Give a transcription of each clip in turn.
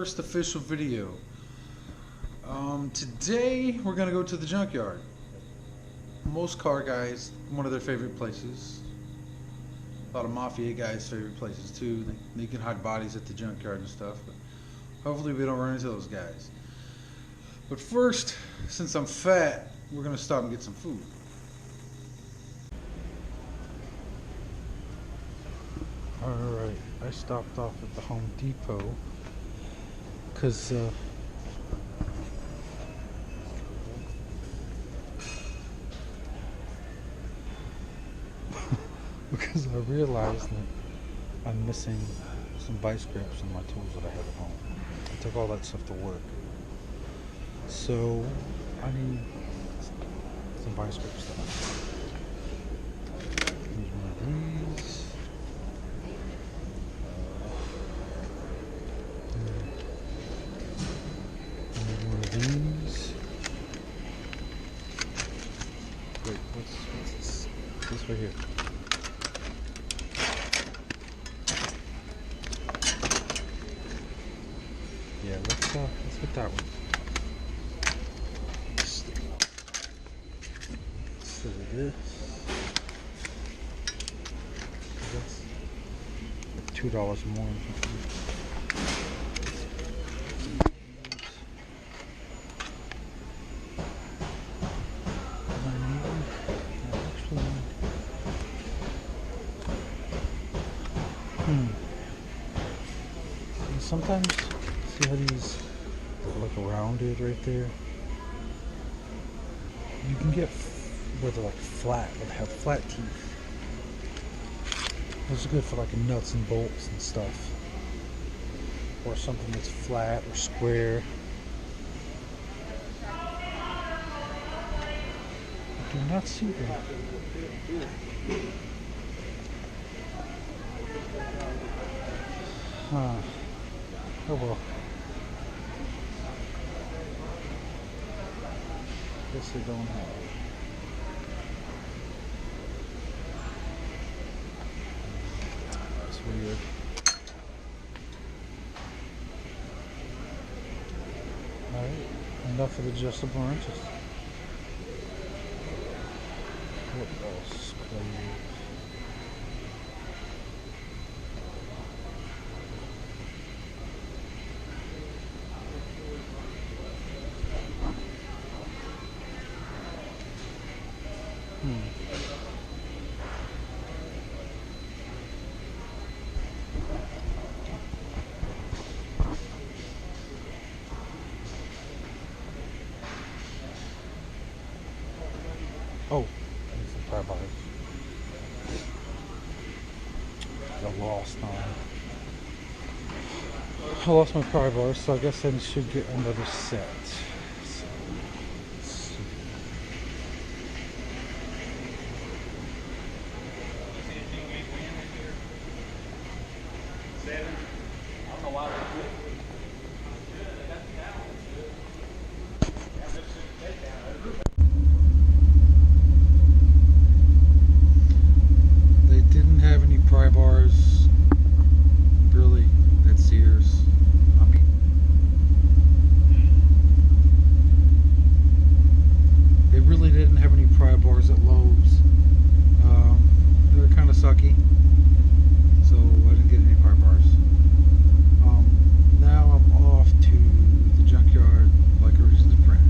first official video. Today we're gonna go to the junkyard. Most car guys, one of their favorite places. A lot of mafia guys' favorite places too. They can hide bodies at the junkyard and stuff. But hopefully we don't run into those guys. But first, since I'm fat, we're gonna stop and get some food. Alright, I stopped off at the Home Depot because because I realized that I'm missing some vice grips and my tools that I have at home. I took all that stuff to work. So I need some vice grip stuff. Need one of these. Need one of these. Wait, what's this? This right here. Yeah, let's get that one. So this. That's $2 more. And sometimes, see how these look rounded right there? You can get where they're like flat, where they have flat teeth. Those are good for like nuts and bolts and stuff. Or something that's flat or square. I do not see that. Huh. Oh well. Guess they don't have. That's weird. Alright, enough of the adjustable wrenches. What else? Oh, there's the pry bars. I lost my pry bars, so I guess I should get another set. So, let's see. They didn't have any pry bars, really, at Sears. I mean, they really didn't have any pry bars at Lowe's. They're kind of sucky, so I didn't get any pry bars. Now I'm off to the junkyard like a recent friend.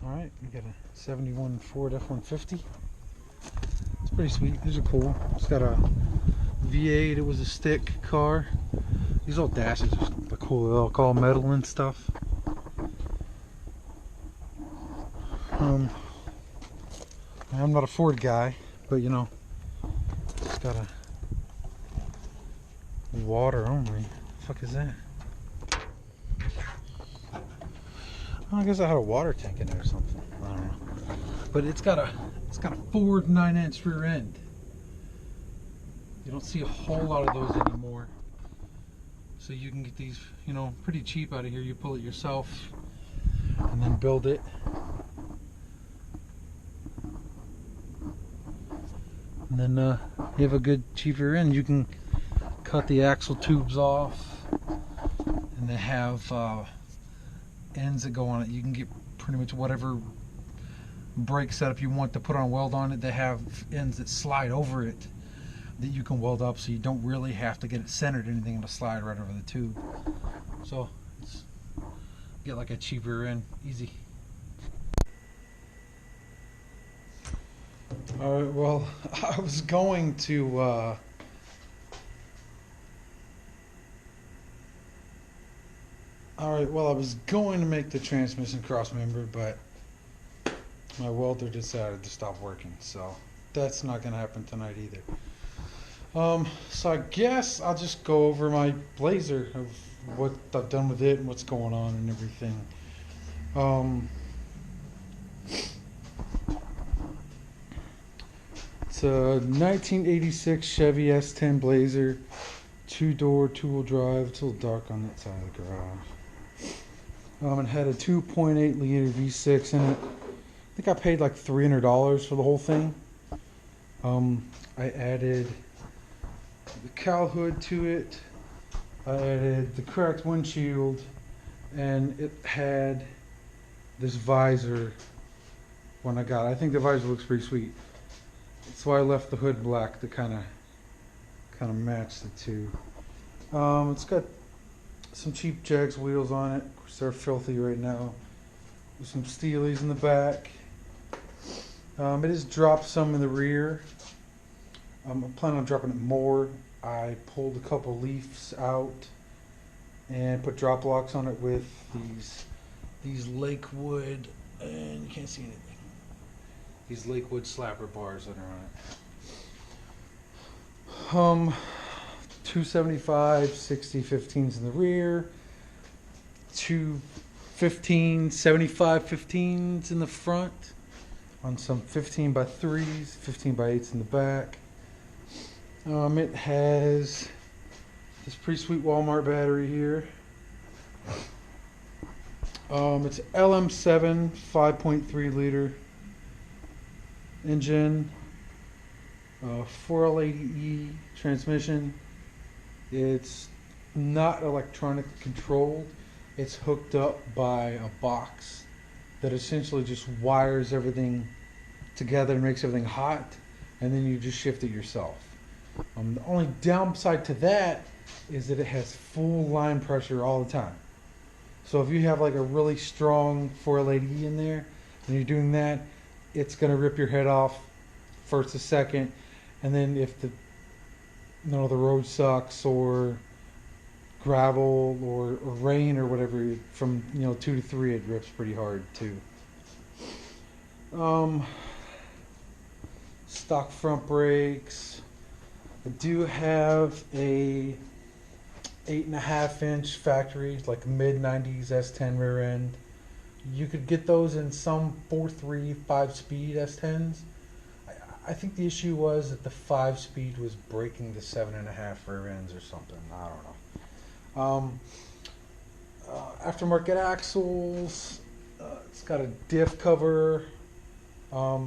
Alright, we got a 71 Ford F-150. It's pretty sweet. These are cool. It's got a V8. It was a stick car. These old dashes are cool. They're all metal and stuff. I'm not a Ford guy, but you know, it's got a water only. The fuck is that? Oh, I guess I had a water tank in there or something. I don't know. But it's got a Ford 9-inch rear end. You don't see a whole lot of those anymore. So you can get these, you know, pretty cheap out of here. You pull it yourself and then build it. And then you have a good cheap rear end. You can cut the axle tubes off, and they have ends that go on it. You can get pretty much whatever brake setup you want to put on a weld on it. They have ends that slide over it that you can weld up, so you don't really have to get it centered or anything. It'll slide right over the tube. So get like a cheaper end, easy. All right, well, I was going to make the transmission cross member, but my welder decided to stop working, so that's not going to happen tonight either. So I guess I'll just go over my Blazer of what I've done with it and what's going on and everything. It's a 1986 Chevy S10 Blazer, 2-door, 2-wheel drive. It's a little dark on that side of the garage. It had a 2.8 liter V6 in it. I think I paid like $300 for the whole thing. I added the cowl hood to it. I added the cracked windshield, and it had this visor when I got it. I think the visor looks pretty sweet. So I left the hood black to kind of match the two. It's got some cheap Jags wheels on it. Of course, they're filthy right now. With some steelies in the back. It has dropped some in the rear. I'm planning on dropping it more. I pulled a couple leaves out and put drop locks on it with these Lakewood, and you can't see anything. These Lakewood slapper bars that are on it. 275 60 15s in the rear, 215 75 15s in the front, on some 15 by 3s, 15 by 8s in the back. It has this pretty sweet Walmart battery here. It's LM7 5.3 liter engine, 4L80E transmission. It's not electronically controlled. It's hooked up by a box that essentially just wires everything together and makes everything hot, and then you just shift it yourself. The only downside to that is that it has full line pressure all the time. So if you have like a really strong 4L80E in there and you're doing that, it's going to rip your head off first a second, and then if the road sucks or gravel or rain or whatever, from 2 to 3 it rips pretty hard too. Stock front brakes. I do have a 8.5-inch factory, like mid-90s S10 rear end. You could get those in some 4.3 5-speed S10s. I think the issue was that the 5-speed was breaking the 7.5 rear ends or something. I don't know. Aftermarket axles. It's got a diff cover. A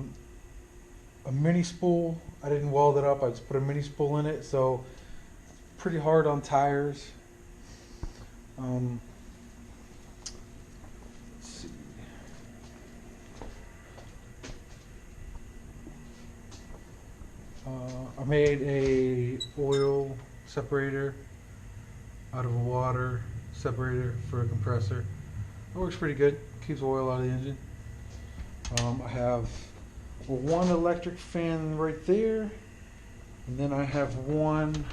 mini spool. I didn't weld it up. I just put a mini spool in it, so pretty hard on tires. Let's see. I made a oil separator out of a water separator for a compressor. It works pretty good. Keeps oil out of the engine. I have one electric fan right there, and then I have one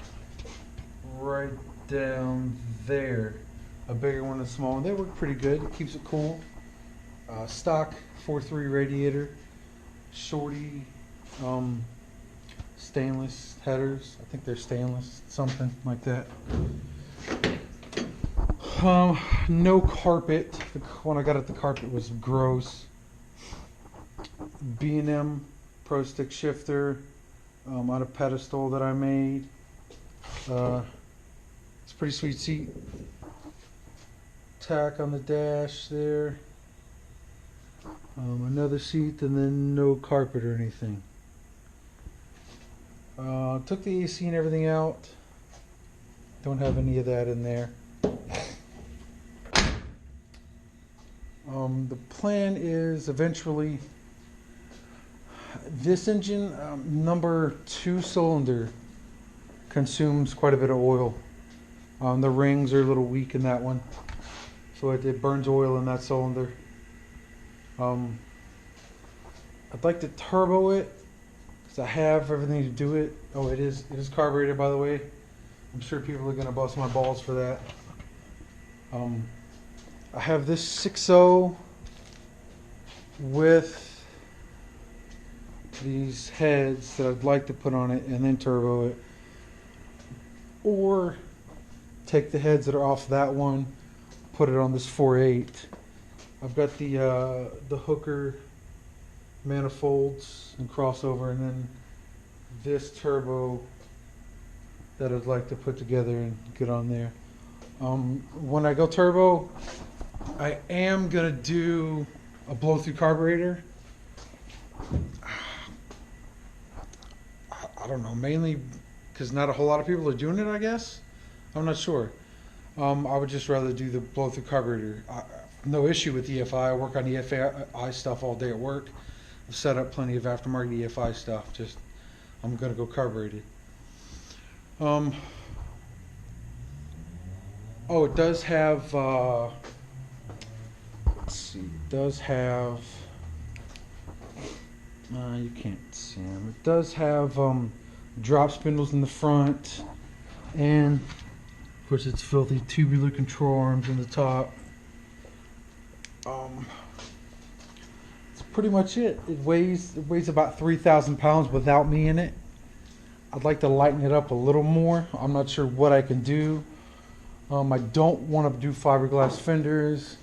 right down there, a bigger one and a small one. They work pretty good. It keeps it cool. Stock 4.3 radiator, shorty, stainless headers. I think they're stainless, something like that. No carpet. When I got it, the carpet was gross. B&M Pro Stick shifter on a pedestal that I made. It's a pretty sweet seat. Tack on the dash there. Another seat, and then no carpet or anything. Took the AC and everything out. Don't have any of that in there. The plan is eventually this engine, number 2 cylinder, consumes quite a bit of oil. The rings are a little weak in that one, so it burns oil in that cylinder. I'd like to turbo it because I have everything to do it. Oh, it is carbureted, by the way. I'm sure people are gonna bust my balls for that. I have this 6.0 with these heads that I'd like to put on it and then turbo it, or take the heads that are off that one, put it on this 4.8. I've got the hooker manifolds and crossover, and then this turbo that I'd like to put together and get on there. When I go turbo, I am gonna do a blow-through carburetor. I don't know, mainly because not a whole lot of people are doing it, I guess. I'm not sure. I would just rather do the blow-through carburetor. No issue with EFI. I work on EFI stuff all day at work. I've set up plenty of aftermarket EFI stuff. Just I'm gonna go carbureted. Oh, it does have. Let's see. It does have. You can't see them. It does have drop spindles in the front, and of course it's filthy tubular control arms in the top. That's pretty much it. It weighs about 3,000 pounds without me in it. I'd like to lighten it up a little more. I'm not sure what I can do. I don't want to do fiberglass fenders.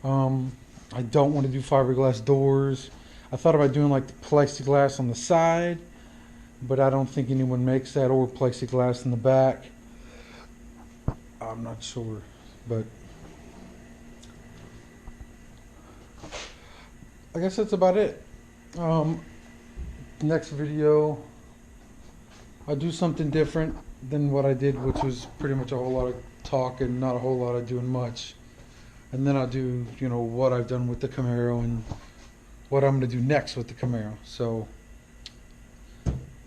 I don't want to do fiberglass doors. I thought about doing like the plexiglass on the side, but I don't think anyone makes that, or plexiglass in the back. I'm not sure, but I guess that's about it. Next video, I'll do something different than what I did, which was pretty much a whole lot of talk and not a whole lot of doing much. And then I'll do, what I've done with the Camaro and what I'm going to do next with the Camaro. So,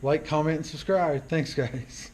like, comment, and subscribe. Thanks, guys.